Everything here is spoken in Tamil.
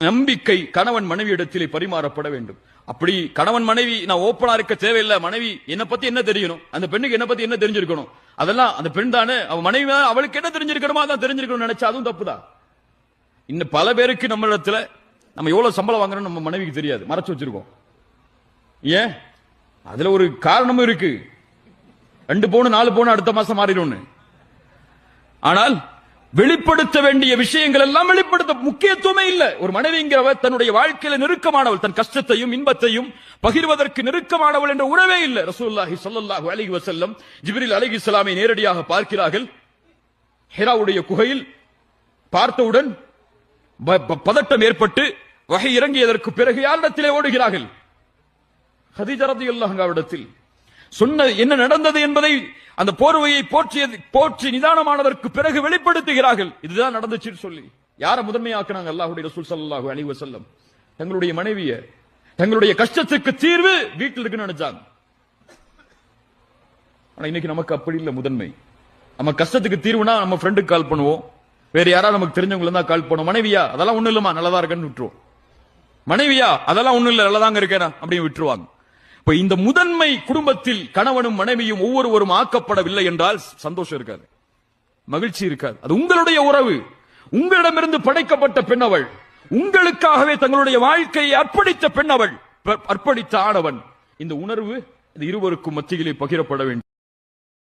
நம்பிக்கை கணவன் மனைவி இடத்திலே பரிமாறப்பட வேண்டும். அப்படி கணவன் மனைவி நான் ஓப்பனா இருக்க தேவையில்லை. மனைவி என்ன பத்தி என்ன தெரியணும், அந்த பெண்ணுக்கு என்ன பத்தி என்ன தெரிஞ்சிருக்கணும், அதெல்லாம் அந்த பெண் தானே அவ மனைவி அவளுக்கு என்ன தெரிஞ்சிருக்கணுமா தான் தெரிஞ்சிருக்கணும் நினைச்சா அதுவும் தப்புதான். இன்னும் பல பேருக்கு நம்ம இடத்துல நம்ம எவ்வளவு சம்பளம் வாங்குறோம் நம்ம மனைவிக்கு தெரியாது, மறைச்சு வச்சிருக்கோம். ஏன் அதுல ஒரு காரணமும் இருக்கு. 2 பவுன் 4 பவுன் அடுத்த மாசம் மாறிடும். ஆனால் வெளிப்படுத்த வேண்டிய விஷயங்கள் எல்லாம் வெளிப்படுத்த முக்கியத்துவமே இல்லை. ஒரு மனைவிங்கிறவர் தன்னுடைய வாழ்க்கையில நெருக்கமானவள், தன் கஷ்டத்தையும் இன்பத்தையும் பகிர்வதற்கு நெருக்கமானவள் என்ற உறவே இல்லை. ரசூலுல்லாஹி ஸல்லல்லாஹு அலைஹி வஸல்லம் ஜிப்ரீல் அலைஹிஸ்ஸலாமை நேரடியாக பார்க்கிறார்கள். ஹிராவுடைய குகையில் பார்த்தவுடன் பதட்டம் ஏற்பட்டு வஹி இறங்கியதற்கு பிறகு யாரிடத்திலே ஓடுகிறார்கள்? ஹதீஜா ரலியல்லாஹு அன்ஹாவிடத்தில். சொன்ன என்ன நடந்தது என்பதை அந்த போர்வையை போற்றி நிதானமானதற்கு பிறகு வெளிப்படுத்துகிறார்கள். இதுதான் நடந்துச்சுன்னு சொல்லி யார முதன்மையாக்குனாங்க? அல்லாஹ்வுடைய ரசூல் ஸல்லல்லாஹு அலைஹி வஸல்லம் தங்களுடைய மனைவிய தங்களுடைய கஷ்டத்துக்கு தீர்வு வீட்டில் இருக்குன்னு நினைச்சாங்க. ஆனா இன்னைக்கு நமக்கு அப்படி இல்லை. முதன்மை நம்ம கஷ்டத்துக்கு தீர்வுனா நம்ம ஃப்ரெண்டுக்கு கால் பண்ணுவோம், வேற யாராவது நமக்கு தெரிஞ்சவங்க தான் கால் பண்ணுவோம். மனைவியா அதெல்லாம் ஒண்ணும் இல்லமா நல்லதா இருக்கன்னு விட்டுருவோம். மனைவியா அதெல்லாம் ஒண்ணும் இல்ல நல்லதாங்க இருக்கேனா அப்படின்னு விட்டுருவாங்க. இப்ப இந்த முதன்மை குடும்பத்தில் கணவனும் மனைவியும் ஒவ்வொருவரும் ஆக்கப்படவில்லை என்றால் சந்தோஷம் இருக்காது, மகிழ்ச்சி இருக்காது. அது உங்களுடைய உறவு, உங்களிடமிருந்து படைக்கப்பட்ட பெண்ணவள், உங்களுக்காகவே தங்களுடைய வாழ்க்கையை அர்ப்பணித்த பெண்ணவள், அர்ப்பணித்த ஆடவன். இந்த உணர்வு இருவருக்கும் மத்தியிலே பகிரப்பட வேண்டும்.